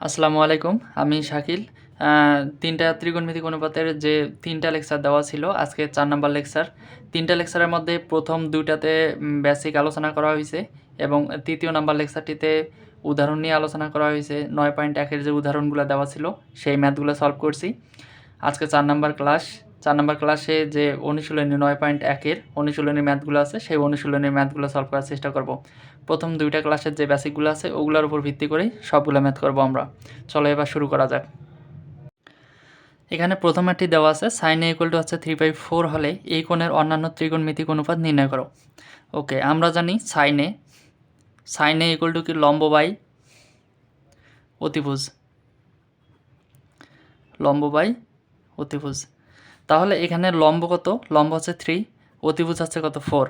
আসসালামু আলাইকুম, আমি শাকিল। তিনটা ত্রিকোণমিতিক অনুপাতের যে তিনটা লেকচার দেওয়া ছিল, আজকে 4 নাম্বার লেকচার। তিনটা লেকচারের মধ্যে প্রথম দুইটাতে বেসিক আলোচনা করা হয়েছে এবং তৃতীয় নাম্বার লেকচারটিতে উদাহরণ নিয়ে আলোচনা করা হয়েছে। 9.1-এর যে উদাহরণগুলো দেওয়া ছিল সেই ম্যাথগুলো সলভ করছি। আজকে 4 নাম্বার ক্লাস। 4 নাম্বার ক্লাসে যে অনুশীলনী 9.1-এর অনুশীলনী ম্যাথগুলো আছে সেই অনুশীলনীর ম্যাথগুলো সলভ করার চেষ্টা করব। প্রথম দুইটা ক্লাসের যে বেসিকগুলো আছে ওগুলোর উপর ভিত্তি করেই সবগুলো ম্যাথ করব আমরা। চলো এবার শুরু করা যাক। এখানে প্রথম ম্যাথটি দেওয়া আছে sin a = হচ্ছে 3/4 হলে এই কোণের অন্যান্য ত্রিকোণমিতিক অনুপাত নির্ণয় করো। ওকে, আমরা জানি sin a = কি লম্ব বাই অতিভুজ, লম্ব বাই অতিভুজ। তাহলে এখানে লম্ব কত? লম্ব হচ্ছে 3, অতিভুজ হচ্ছে কত? 4।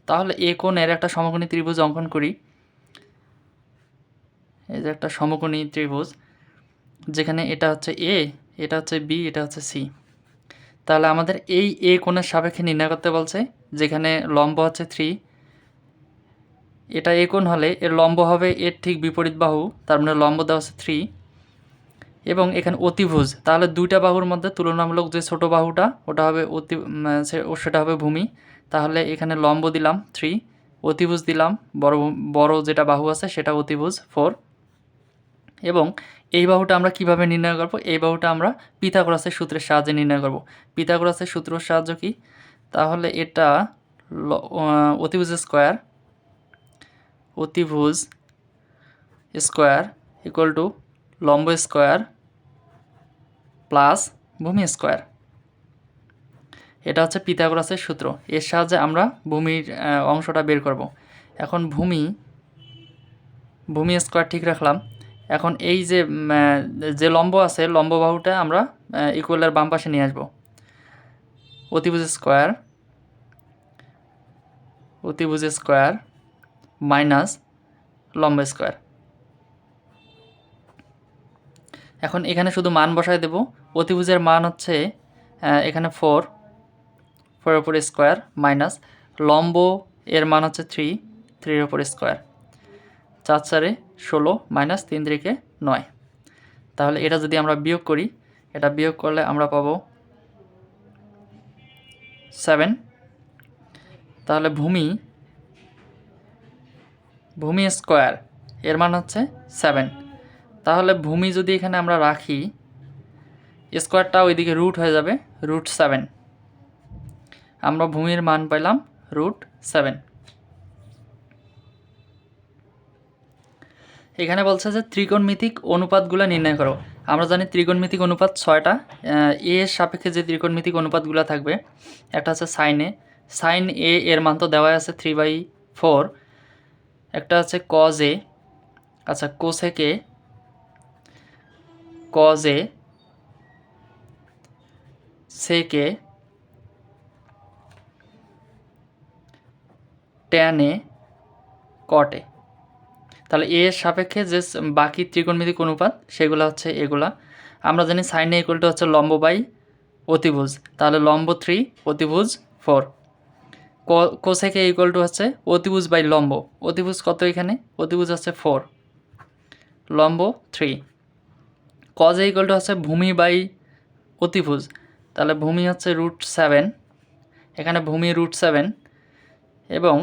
তাহলে এই কোণের একটা সমকোণী ত্রিভুজ অঙ্কন করি। এই যে একটা সমকোণী ত্রিভুজ, যেখানে এটা হচ্ছে এ, এটা হচ্ছে বি, এটা হচ্ছে সি। তাহলে আমাদের এই এ কোণের সাপেক্ষে নির্ণয় করতে বলছে, যেখানে লম্ব হচ্ছে 3। এটা এ কোণ হলে এর লম্ব হবে এর ঠিক বিপরীত বাহু, তার মানে লম্ব দেওয়া হচ্ছে 3। এবং এখানে অতিভুজ, তাহলে দুইটা বাহুর মধ্যে তুলনামূলক যে ছোট বাহুটা ওটা হবে সেটা হবে ভূমি। তাহলে এখানে লম্ব দিলাম 3, অতিভুজ দিলাম বড় যেটা বাহু আছে সেটা অতিভুজ 4। এবং এই বাহুটা আমরা কিভাবে নির্ণয় করব? এই বাহুটা আমরা পিথাগোরাসের সূত্রের সাহায্যে নির্ণয় করব। পিথাগোরাসের সূত্রের সাহায্য কি? তাহলে এটা অতিভুজ স্কোয়ার ইকুয়াল টু লম্ব স্কোয়ার প্লাস ভূমি স্কোয়ার। এটা হচ্ছে পিথাগোরাসের সূত্র। এর সাহায্যে আমরা ভূমির অংশটা বের করব। এখন ভূমি স্কোয়ার ঠিক রাখলাম। এখন এই যে লম্ব আছে, লম্ব বাহুটা আমরা ইকুয়ালের বাম পাশে নিয়ে আসব। অতিভুজ স্কোয়ার মাইনাস লম্ব স্কোয়ার। এখন এখানে শুধু মান বসায় দেব। অতিভুজের মান হচ্ছে এখানে 4 এর উপর স্কোয়ার মাইনাস লম্ব এর মান হচ্ছে 3 এর উপর স্কোয়ার। 4 4 16 মাইনাস 3 3 9। তাহলে এটা যদি আমরা বিয়োগ করি, এটা বিয়োগ করলে আমরা পাবো 7। তাহলে ভূমি স্কোয়ার এর মান হচ্ছে 7। তাহলে ভূমি যদি এখানে আমরা রাখি, স্কোয়ারটা ওইদিকে রুট হয়ে যাবে, √7। আমরা ভূমির মান পাইলাম √7। এখানে বলছে যে ত্রিকোণমিতিক অনুপাতগুলো নির্ণয় করো। আমরা জানি ত্রিকোণমিতিক অনুপাত 6টা। এর সাপেক্ষে যে ত্রিকোণমিতিক অনুপাতগুলো থাকবে, একটা হচ্ছে সাইন এ এর মান তো দেওয়া আছে 3/4। একটা হচ্ছে কজ এ, আচ্ছা কোসেকে, সেকে, ট্যান এ, কট এ। তাহলে এর সাপেক্ষে যে বাকি ত্রিকোণমিতিক অনুপাত সেগুলো হচ্ছে এগুলা। আমরা জানি সাইন এ = হচ্ছে লম্ব বাই অতিভুজ, তাহলে লম্ব 3, অতিভুজ 4। কোসেকে = হচ্ছে অতিভুজ বাই লম্ব। অতিভুজ কত এখানে? অতিভুজ হচ্ছে 4, লম্ব 3। কজ এ = হচ্ছে ভূমি বাই অতিভুজ, তাহলে ভূমি হচ্ছে √7, এখানে ভূমি √7 এবং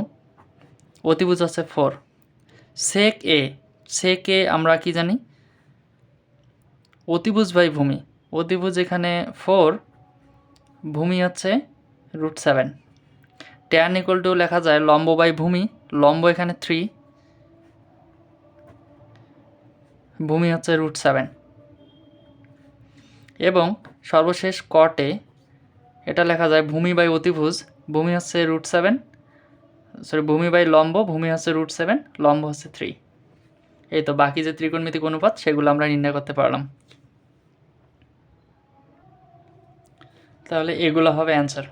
অতিভুজ হচ্ছে 4। সেক এ আমরা কি জানি? অতিভুজ বাই ভূমি। অতিভুজ এখানে 4, ভূমি হচ্ছে √7। ট্যান = লেখা যায় লম্ব বাই ভূমি, লম্ব এখানে 3, ভূমি হচ্ছে √7। এবং সর্বশেষ কটে, এটা লেখা যায় ভূমি বাই অতিভুজ, ভূমি হচ্ছে √7, ভূমি বাই লম্ব, ভূমি হচ্ছে √7, লম্ব হচ্ছে 3। এই তো বাকি যে ত্রিকোণমিতিক অনুপাত সেগুলো আমরা নির্ণয় করতে পারলাম। তাহলে এগুলো হবে অ্যান্সার।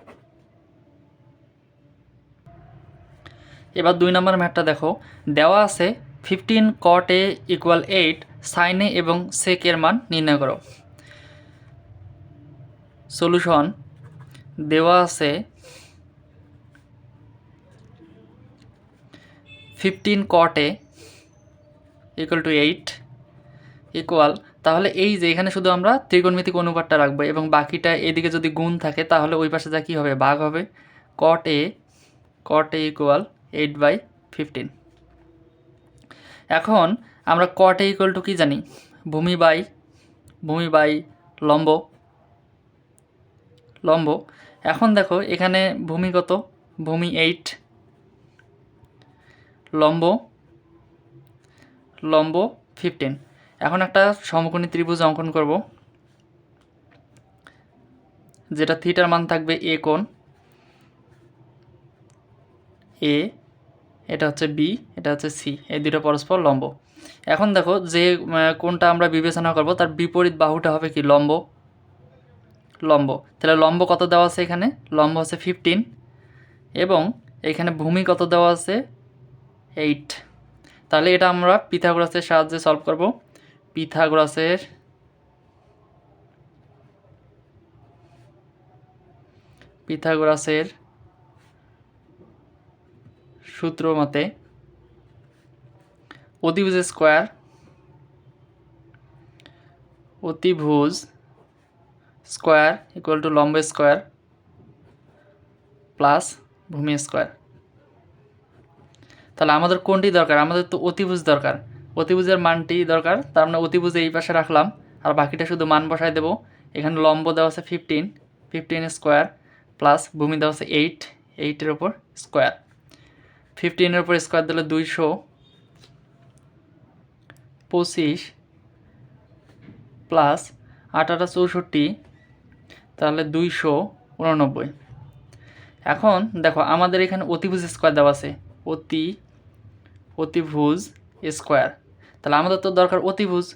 এবার 2 নম্বর ম্যাথটা দেখো। দেওয়া আছে 15 cot a = 8, sin a এবং sec এর মান নির্ণয় করো। সলিউশন দেওয়া আছে 15 cot a = 8 ইকুয়াল, তাহলে এই যে এখানে শুধু আমরা ত্রিকোণমিতিক অনুপাতটা রাখবো এবং বাকিটা এদিকে যদি গুণ থাকে তাহলে ওই পাশে যা কী হবে, ভাগ হবে। কট এ ইকুয়াল 8/15। এখন আমরা কট এ ইকুয়াল টু কী জানি, ভূমি বাই লম্ব। এখন দেখো এখানে ভূমি কত, ভূমি 8, লম্ব 15। এখন একটা সমকোণী ত্রিভুজ অঙ্কন করব, যেটা থিটার মান থাকবে এ কোণ, এ, এটা হচ্ছে বি, এটা হচ্ছে সি, এই দুটো পরস্পর লম্ব। এখন দেখো যে কোণটা আমরা বিবেচনা করব তার বিপরীত বাহুটা হবে কি, লম্ব। তাহলে লম্ব কত দেওয়া আছে এখানে, লম্ব আছে 15 এবং এখানে ভূমি কত দেওয়া আছে 8। তাহলে এটা আমরা পিথাগোরাসের সাহায্যে সলভ করব। পিথাগোরাসের সূত্র মতে অতিভুজ স্কোয়ার ইকুয়াল টু লম্ব স্কোয়ার প্লাস ভূমি স্কোয়ার। তাহলে আমাদের কোনটি দরকার, আমাদের তো অতিভুজ দরকার, অতিভুজের মানটি দরকার। তার মানে অতিভুজ এই পাশে রাখলাম আর বাকিটা শুধু মান বসাই দেবো। এখানে লম্ব দেওয়া আছে 15 স্কোয়ার প্লাস ভূমি দেওয়া আছে 8 ওপর স্কোয়ার। 15 ওপর স্কোয়ার দিলে 225 প্লাস 8 64, তাহলে 289। এখন দেখো আমাদের এখানে অতিভুজ স্কোয়ার দেওয়া আছে, অতিভুজ স্কোয়ার। তাহলে আমাদের তো দরকার অতিভুজ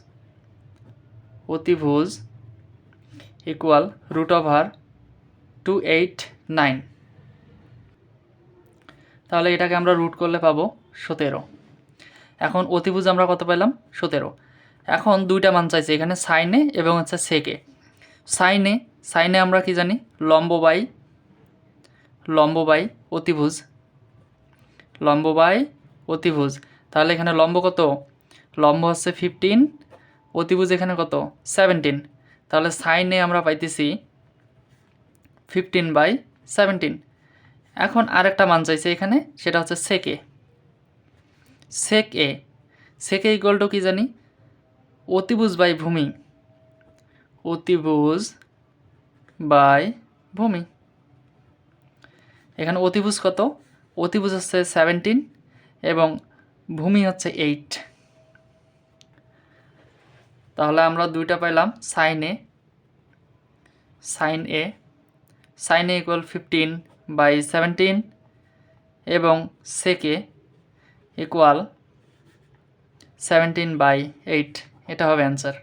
ইকুয়াল √289। তাহলে এটাকে আমরা রুট করলে পাবো 17। এখন অতিভুজ আমরা কত পেলাম, 17। এখন দুইটা মান চাইছে এখানে, সাইনে এবং হচ্ছে সেকে। সাইনে আমরা কি জানি, লম্ব বাই অতিভুজ। তাহলে এখানে লম্ব কত, লম্ব হচ্ছে 15, অতিভুজ এখানে কত 17। তাহলে সাইনে আমরা পাইতেছি 15/17। এখন আরেকটা মান চাইছে এখানে, সেটা হচ্ছে সেকে ইকুয়াল টু কি জানি, অতিভুজ বাই ভূমি। এখানে অতিভুজ কত, অতিভুজ হচ্ছে 17 এবং ভূমি হচ্ছে 8। তাহলে আমরা দুইটা পাইলাম, সাইন এ ইকুয়াল 15/17 এবং সেকে ইকুয়াল 17/8। এটা হবে অ্যান্সার।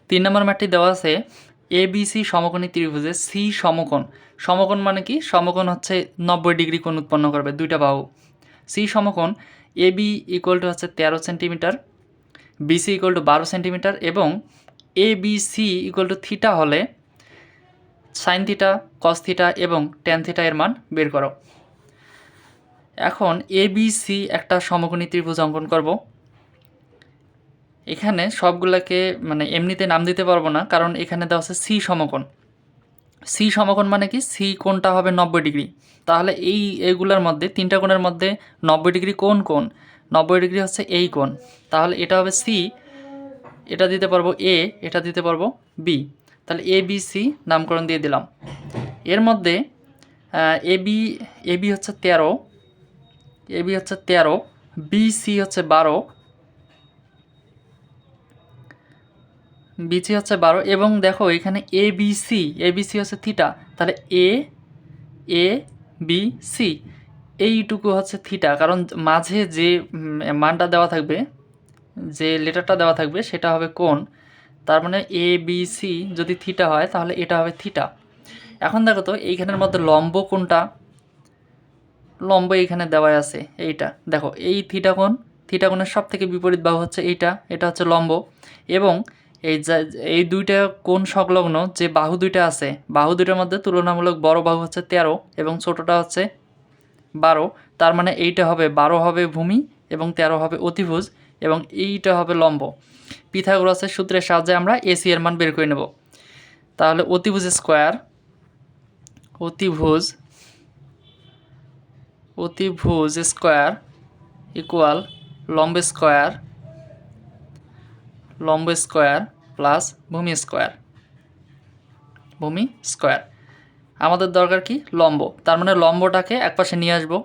3 নম্বর ম্যাথটি দেওয়া আছে, ABC সমকোণী ত্রিভুজে সি সমকোণ মানে কি, সমকোণ হচ্ছে 90 ডিগ্রি কোণ উৎপন্ন করবে দুইটা বাহু। সি সমকোণ AB ইকুয়াল টু হচ্ছে 13 centimetre, BC equal to 12 centimetre এবং ABC ইকুয়াল টু থিটা হলে সাইন থিটা, কস থিটা এবং ট্যান থিটা এর মান বের করো। এখন ABC একটা সমকোণী ত্রিভুজ অঙ্কন করব। এখানে সবগুলোকে মানে এমনিতে নাম দিতে পারবো না, কারণ এখানে দেওয়া আছে সি সমকোণ মানে কি, সি কোণটা হবে 90 ডিগ্রি। তাহলে এইগুলোর মধ্যে তিনটা কোণের মধ্যে 90 ডিগ্রি কোণ 90 ডিগ্রি হচ্ছে এই কোণ। তাহলে এটা হবে সি, এটা দিতে পারবো এ, এটা দিতে পারবো বি। তাহলে ABC নামকরণ দিয়ে দিলাম। এর মধ্যে এবি হচ্ছে 13, BC হচ্ছে 12, BC হচ্ছে 12 এবং দেখো এখানে ABC হচ্ছে থিটা। তাহলে ABC এইটুকু হচ্ছে থিটা, কারণ মাঝে যে মানটা দেওয়া থাকবে, যে লেটারটা দেওয়া থাকবে সেটা হবে কোণ। তার মানে ABC যদি থিটা হয় তাহলে এটা হবে থিটা। এখন দেখো তো এইখানের মধ্যে লম্ব কোনটা, লম্ব এইখানে দেওয়া আছে এইটা। দেখো এই থিটা কোণের সব থেকে বিপরীত বাহু হচ্ছে এটা হচ্ছে লম্ব এবং এই দুইটা কোণ সংলগ্ন যে বাহু দুইটা আছে, বাহু দুইটার মধ্যে তুলনামূলক বড় বাহু হচ্ছে 13 এবং ছোটটা হচ্ছে 12। তার মানে এইটা হবে 12 হবে ভূমি এবং 13 হবে অতিভুজ এবং এইটা হবে লম্ব। পিথাগোরাসের সূত্রের সাহায্যে আমরা এসি এর মান বের করে নেব। তাহলে অতিভুজ স্কোয়ার ইকুয়াল লম্ব স্কোয়ার প্লাস ভূমি স্কোয়ার। আমাদের দরকার কি লম্ব, তার মানে লম্বটাকে একপাশে নিয়ে আসবো।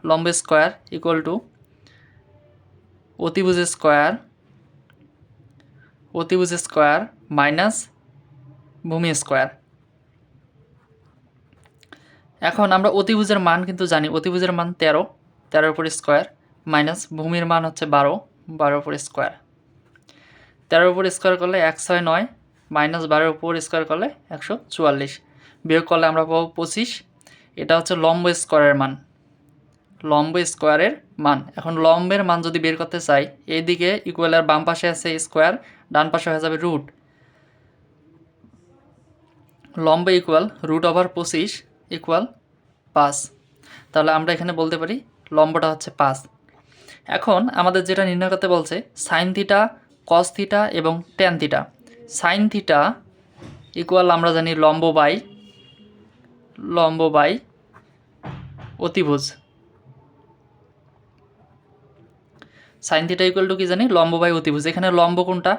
লম্ব স্কোয়ার ইকুয়াল টু অতিভুজ স্কোয়ার মাইনাস ভূমি স্কোয়ার। এখন আমরা অতিভুজের মান কিন্তু জানি, অতিভুজের মান 13 উপর স্কোয়ার মাইনাস ভূমির মান হচ্ছে 12 উপর স্কোয়ার। 13 উপর স্কোয়ার করলে 169 মাইনাস 12 উপর স্কোয়ার করলে 144, বিয়োগ করলে আমরা পাবো 25। এটা হচ্ছে লম্ব স্কোয়ারের মান। এখন লম্বের মান যদি বের করতে চাই, এইদিকে ইকুয়ালের বাম পাশে আছে স্কোয়ার, ডান পাশে হয়ে যাবে রুট। লম্ব ইকুয়াল √25 ইকুয়াল 5। তাহলে আমরা এখানে বলতে পারি লম্বটা হচ্ছে 5। এখন আমাদের যেটা নির্ণয় করতে বলছে সাইন থিটা, কস থিটা এবং tan theta. Sine theta equal আমরা জানি লম্ব বাই অতিভুজ। সাইন থিটা ইকুয়াল টু কি জানি লম্ব বাই অতিভুজ। এখানে লম্ব কোনটা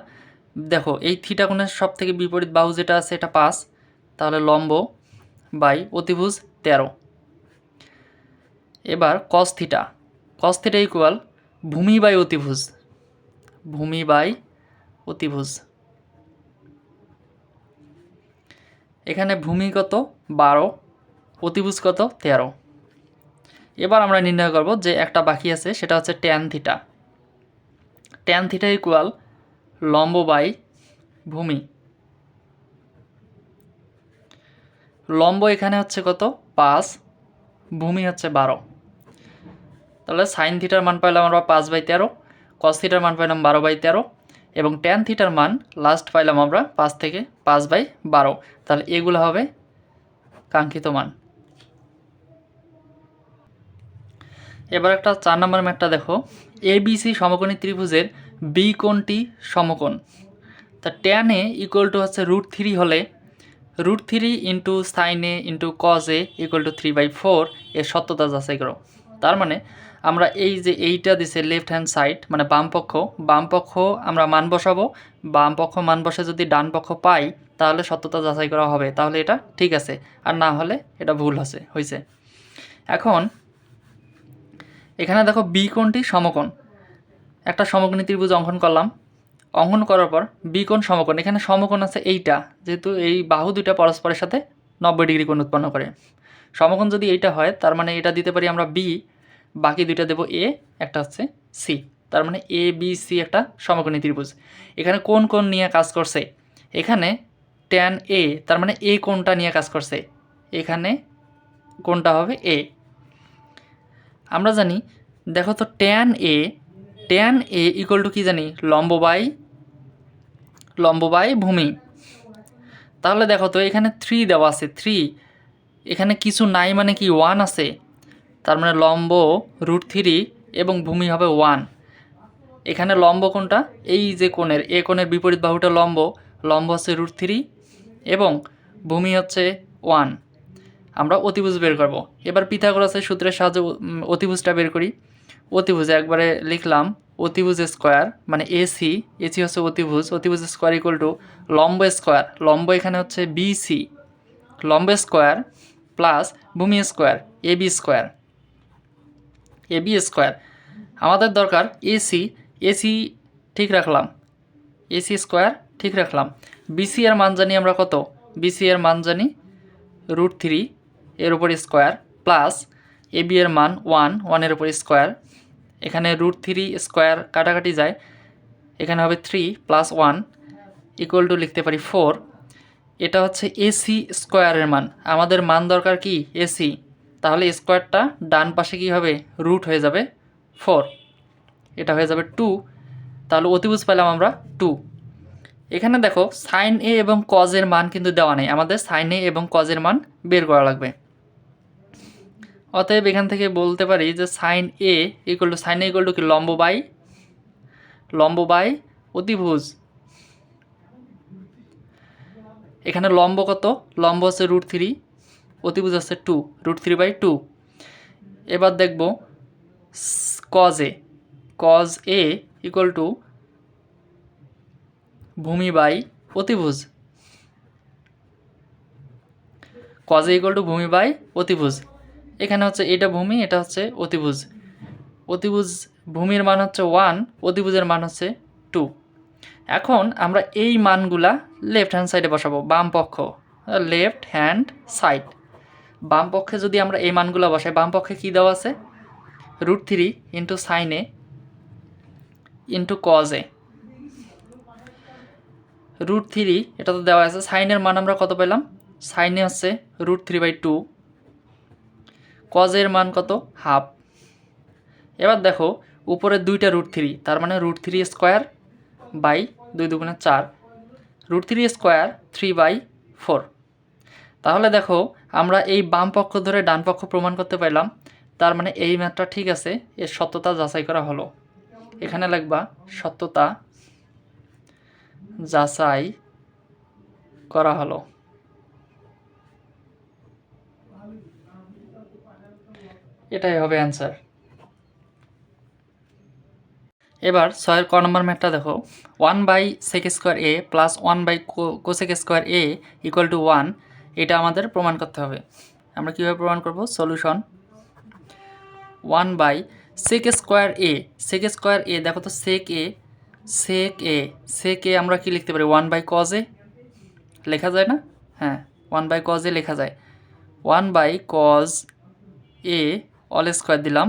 দেখো, এই থিটা কোণের সব থেকে বিপরীত বাহু যেটা আছে এটা 5, তাহলে লম্ব বাই অতিভুজ 13। এবার কস থিটা ইকুয়াল ভূমি বাই অতিভুজ। এখানে ভূমি কত 12, অতিভুজ কত 13। এবার আমরা নির্ণয় করব যে একটা বাকি আছে, সেটা হচ্ছে ট্যান থিটা ইকুয়াল লম্ব বাই ভূমি। লম্ব এখানে হচ্ছে কত 5, ভূমি হচ্ছে 12। তাহলে সাইন থিটার মান পাইলাম আমরা 5/13, কস থিটার মান পাইলাম 12/13 এবং ট্যান থিটার মান লাস্ট পাইলাম আমরা 5 থেকে 5/12। তাহলে এগুলো হবে কাঙ্ক্ষিত মান। এবার একটা 4 নম্বর ম্যাথটা দেখো, ABC সমকোণী ত্রিভুজের বি কোণটি সমকোণ। তা ট্যান এ ইকুয়াল টু হচ্ছে √3 হলে √3 ইন্টু সাইন এ ইন্টু কজ এ ইকুয়াল টু 3/4 এর সত্যতা যাচাই করো। তার মানে আমরা এই যে এইটা দিছে লেফট হ্যান্ড সাইড মানে বাম পক্ষ আমরা মান বসাবো। বাম পক্ষ মান বসে যদি ডান পক্ষ পাই তাহলে সত্যতা যাচাই করা হবে, তাহলে এটা ঠিক আছে, আর না হলে এটা ভুল হয়েছে। এখন এখানে দেখো বি কোণটি সমকোণ। একটা সমকোণী ত্রিভুজ অঙ্কন করলাম, অঙ্কন করার পর বি কোণ সমকোণ। এখানে সমকোণ আছে এইটা, যেহেতু এই বাহু দুইটা পরস্পরের সাথে 90 ডিগ্রি কোণ উৎপন্ন করে। সমকোণ যদি এইটা হয় তার মানে এটা দিতে পারি আমরা বি, বাকি দুইটা দেব এ, একটা হচ্ছে সি। তার মানে এ বি সি একটা সমকোণী ত্রিভুজ। এখানে কোন কোণ নিয়ে কাজ করছে, এখানে ট্যান এ, তার মানে এ কোণটা নিয়ে কাজ করছে, এখানে কোণটা হবে এ। আমরা জানি দেখো তো ট্যান এ ইকুয়াল টু কি জানি লম্ব বাই ভূমি। তাহলে দেখো তো এখানে 3 দেওয়া আছে, 3 এখানে কিছু নাই মানে কি 1 আছে, তার মানে লম্ব √3 এবং ভূমি হবে 1। এখানে লম্ব কোনটা, এই যে কোণের এ কোণের বিপরীত বাহুটা লম্ব হচ্ছে √3 এবং ভূমি হচ্ছে 1। আমরা অতিভুজ বের করব। এবার পিথাগোরাসের সূত্রের সাহায্যে অতিভুজটা বের করি। অতিভুজ একবারে লিখলাম অতিভুজ স্কোয়ার মানে এসি হচ্ছে অতিভুজ স্কোয়ার ইকুয়াল টু লম্ব এখানে হচ্ছে বিসি, লম্ব স্কোয়ার প্লাস ভূমি স্কোয়ার এবি স্কোয়ার। আমাদের দরকার এসি ঠিক রাখলাম, এসি স্কোয়ার ঠিক রাখলাম। বিসি এর মান জানি আমরা কত, বিসি এর মান জানি √3 এর উপর স্কোয়ার প্লাস এবি এর মান 1 এর উপর স্কোয়ার। এখানে √3 স্কোয়ার কাটাকাটি যায়, এখানে হবে 3 + 1 ইকুয়াল টু লিখতে পারি 4। এটা হচ্ছে এসি স্কোয়ারের মান, আমাদের মান দরকার কি এসি, তাহলে স্কোয়ারটা ডান পাশে কি হবে রুট হয়ে যাবে 4, এটা হয়ে যাবে 2। তাহলে অতিভুজ পেলাম আমরা 2। এখানে দেখো সাইন এ এবং কজের মান কিন্তু দেওয়া নেই, আমাদের সাইন এ এবং কজের মান বের করা লাগবে। অতএব এখান থেকে বলতে পারি যে সাইন এ ইকুয়াল টু কি লম্ব বাই অতিভুজ। এখানে লম্ব কত? লম্ব হচ্ছে √3, অতিভুজ হচ্ছে 2, √3/2। এবার দেখব কজ এ ইকুয়াল টু ভূমি বাই অতিভুজ। কজ এ ইকুয়াল টু ভূমি বাই অতিভুজ। এখানে হচ্ছে এটা ভূমি, এটা হচ্ছে অতিভুজ। ভূমির মান হচ্ছে 1, অতিভুজের মান হচ্ছে 2। এখন আমরা এই মানগুলা লেফট হ্যান্ড সাইডে বসাবো, বাম পক্ষ, লেফট হ্যান্ড সাইড। বাম পক্ষে যদি আমরা এই মানগুলো বসাই, বাম পক্ষে কী দেওয়া আছে? √3 ইন্টু সাইন এ ইন্টু কজ এ। √3 এটা তো দেওয়া আছে, সাইনের মান আমরা কত পেলাম? সাইনে হচ্ছে √3/2, কজের মান কত? হাফ। এবার দেখো উপরে দুইটা √3, তার মানে √3² বাই 2 × 4, √3² 3/4। তাহলে দেখো আমরা এই বাম পক্ষ ধরে ডান পক্ষ প্রমাণ করতে পারলাম, তার মানে এই ম্যাথটা ঠিক আছে, এর সত্যতা যাচাই করা হলো। এখানে লিখবা সত্যতা যাচাই করা হলো। এটাই হবে অ্যান্সার। এবার 6 ক নম্বর ম্যাথটা দেখো, 1/sec² plus 1/cosec² equal to 1, এটা আমাদের প্রমাণ করতে হবে। আমরা কীভাবে প্রমাণ করব? সলিউশন 1/sec², দেখো তো sec a আমরা কি লিখতে পারি? 1/cos a লেখা যায় না? হ্যাঁ, 1/cos a লেখা যায়। 1/cos a অল স্কোয়ার দিলাম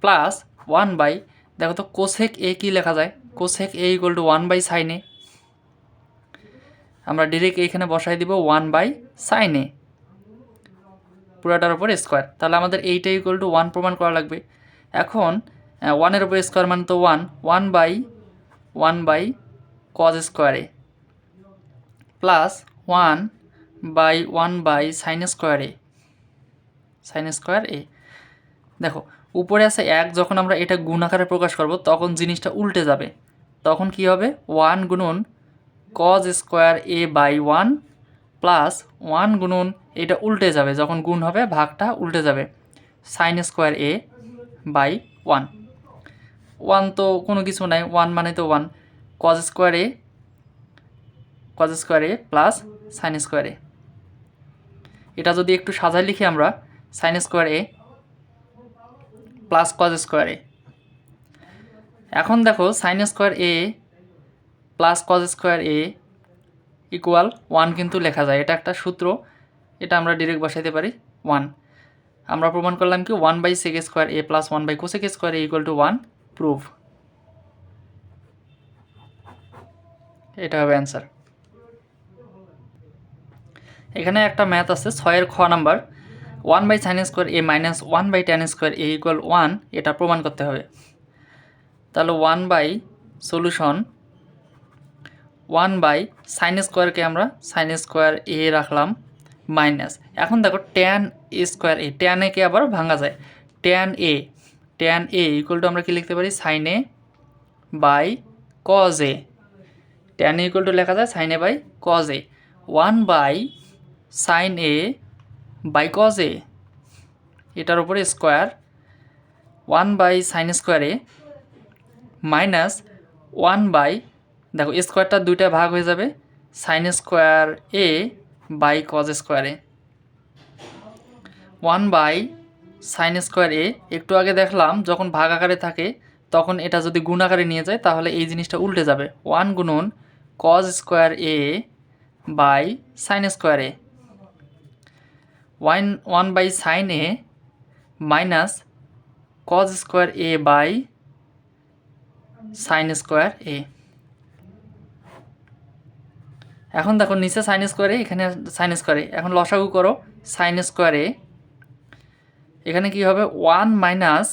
প্লাস 1 বাই, দেখো তো কোসেক এ কী লেখা যায়? Cosec A equal two 1/sin a। আমরা ডিরেক্ট এইখানে বসাই দিব 1/sin a পুরাটার উপর স্কোয়ার। তাহলে আমাদের এইটা ইকুয়াল টু 1 প্রমাণ করা লাগবে। এখন 1-এর উপর স্কোয়ার মানে তো 1/cos² a plus 1/1/sin² a। দেখো উপরে আছে 1, যখন আমরা এটা গুণ আকারে প্রকাশ করব তখন জিনিসটা উল্টে যাবে। তখন কি হবে? 1 গুণন cos² a/1 প্লাস 1 গুণন, এটা উল্টে যাবে, যখন গুণ হবে ভাগটা উল্টে যাবে, sin² a/1। 1 তো কোনো কিছু নাই, 1 মানে তো 1, cos² a plus sin² a। এটা যদি একটু সাজায় লিখি আমরা, sin² a plus cos² a। এখন দেখো sin² a plus cos² a equal 1 কিন্তু লেখা যায়, এটা একটা সূত্র, এটা আমরা ডিরেক্ট বসাইতে পারি 1। আমরা প্রমাণ করলাম কি 1/sec² a plus 1/cosec² a equal to 1, prove. এটা হবে অ্যান্সার। এখানে একটা ম্যাথ আছে 6-এর খ number, 1/sin² a minus 1/tan² a equal 1, এটা প্রমাণ করতে হবে। তাহলে সলিউশন 1/sin² আমরা sin² a রাখলাম মাইনাস, এখন দেখো tan a², tan a কে আবার ভাঙা যায়, tan a ইকুয়াল টু আমরা কি লিখতে পারি? sin a by cos a। tan a equal to লেখা যায় sin a by cos a। 1/sin a by cos a, এটার উপরে স্কোয়ার 1/sin² a মাইনাস 1/, দেখো স্কোয়ারটা দুইটা ভাগ হয়ে যাবে, sin² a by cos² a। 1/sin² a, একটু আগে দেখলাম যখন ভাগ আকারে থাকে তখন এটা যদি গুণ আকারে নিয়ে যায় তাহলে এই জিনিসটা উল্টে যাবে, 1 গুণন cos² a by sin² a। 1/sin a minus cos² a by sin² a। এখন দেখো নিচে sin² a, এখানে sin² a, এখন লসাগু করো sin² a, এখানে কি হবে? 1 মাইনাস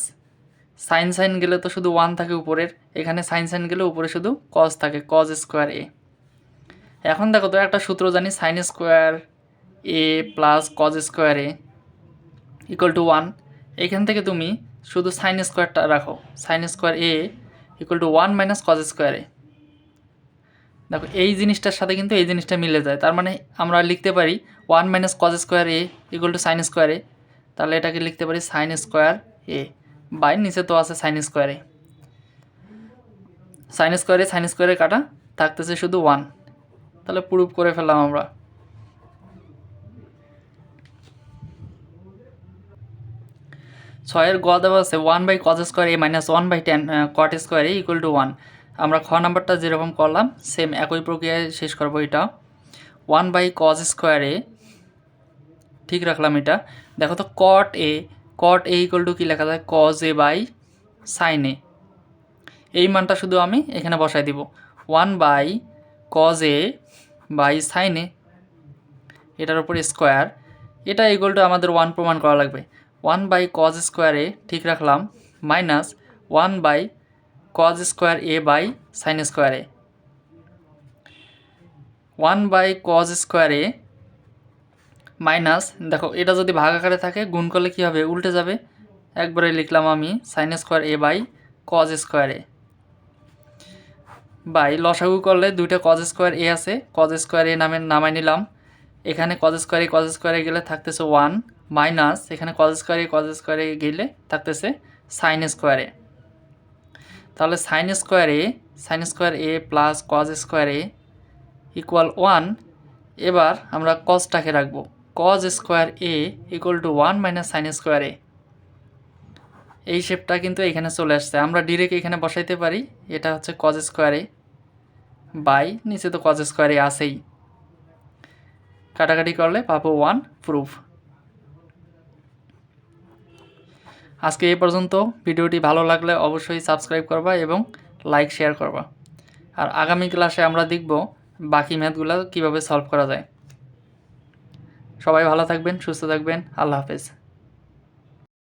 sin গেলে তো শুধু 1 থাকে উপরের, এখানে sin গেলে উপরে শুধু cos থাকে, cos² a। এখন দেখো তো একটা সূত্র জানি, sin² a plus cos² a equal to 1, এইখান থেকে তুমি শুধু সাইন স্কোয়ারটা রাখো, sine square a equal to 1 minus cos square a. দেখো এই জিনিসটার সাথে কিন্তু এই জিনিসটা মিলে যায়, তার মানে আমরা লিখতে পারি 1 minus cos square a equal to sine square a. তাহলে এটাকে লিখতে পারি সাইন স্কোয়ার এ বাই নিচে তো আছে সাইন স্কোয়ার এ। সাইন স্কোয়ারে কাটা থাকতেছে শুধু 1। তাহলে প্রুফ করে ফেললাম আমরা। ছয়ের গ দেওয়া আছে 1 by cos square a minus 1 by টেন cot square a equal to 1। আমরা খ নাম্বারটা যেরকম করলাম সেম একই প্রক্রিয়ায় শেষ করবো। এটা 1 বাই কজ স্কোয়ার এ ঠিক রাখলাম। এটা দেখো তো কট এ ইকুয়াল টু কী লেখা যায়, cos a by sine a. এই মানটা শুধু আমি এখানে বসাই দিব, 1 by cos a by sine a, এটার উপর স্কোয়ার। এটা ইকুয়াল টু আমাদের 1 প্রমাণ করা লাগবে। 1 বাই কজ স্কোয়ার এ ঠিক রাখলাম minus 1 by cos square a by sine square a. 1 by cos square a minus, দেখো এটা যদি ভাগ আকারে থাকে গুণ করলে কী হবে, উল্টে যাবে। একবারে লিখলাম আমি sine square a by cos square a by লসাগু করলে দুইটা কজ স্কোয়ার এ আছে, কজ স্কোয়ার এ নামাই নিলাম। এখানে কজ স্কোয়ারে গেলে থাকতেছে 1 মাইনাস এখানে কজ স্কোয়ারে গেলে থাকতেছে সাইন স্কোয়ারে। তাহলে sine square a plus cos square a equal 1। এবার আমরা কজটাকে রাখবো, cos square a equal to 1 minus sine square a. এই শেপটা কিন্তু এখানে চলে আসছে, আমরা ডিরেক্ট এখানে বসাইতে পারি। এটা হচ্ছে কজ স্কোয়ার এ বাই নিচে তো কজ স্কোয়ার এ আছেই, কাটাকাটি করলে পাবো 1 প্রুফ। আজকে এই পর্যন্ত। ভিডিওটি ভালো লাগলে অবশ্যই সাবস্ক্রাইব করবা এবং লাইক শেয়ার করবা। আর আগামী ক্লাসে আমরা দেখব বাকি ম্যাথগুলো কীভাবে সলভ করা যায়। সবাই ভালো থাকবেন, সুস্থ থাকবেন, আল্লাহ হাফেজ।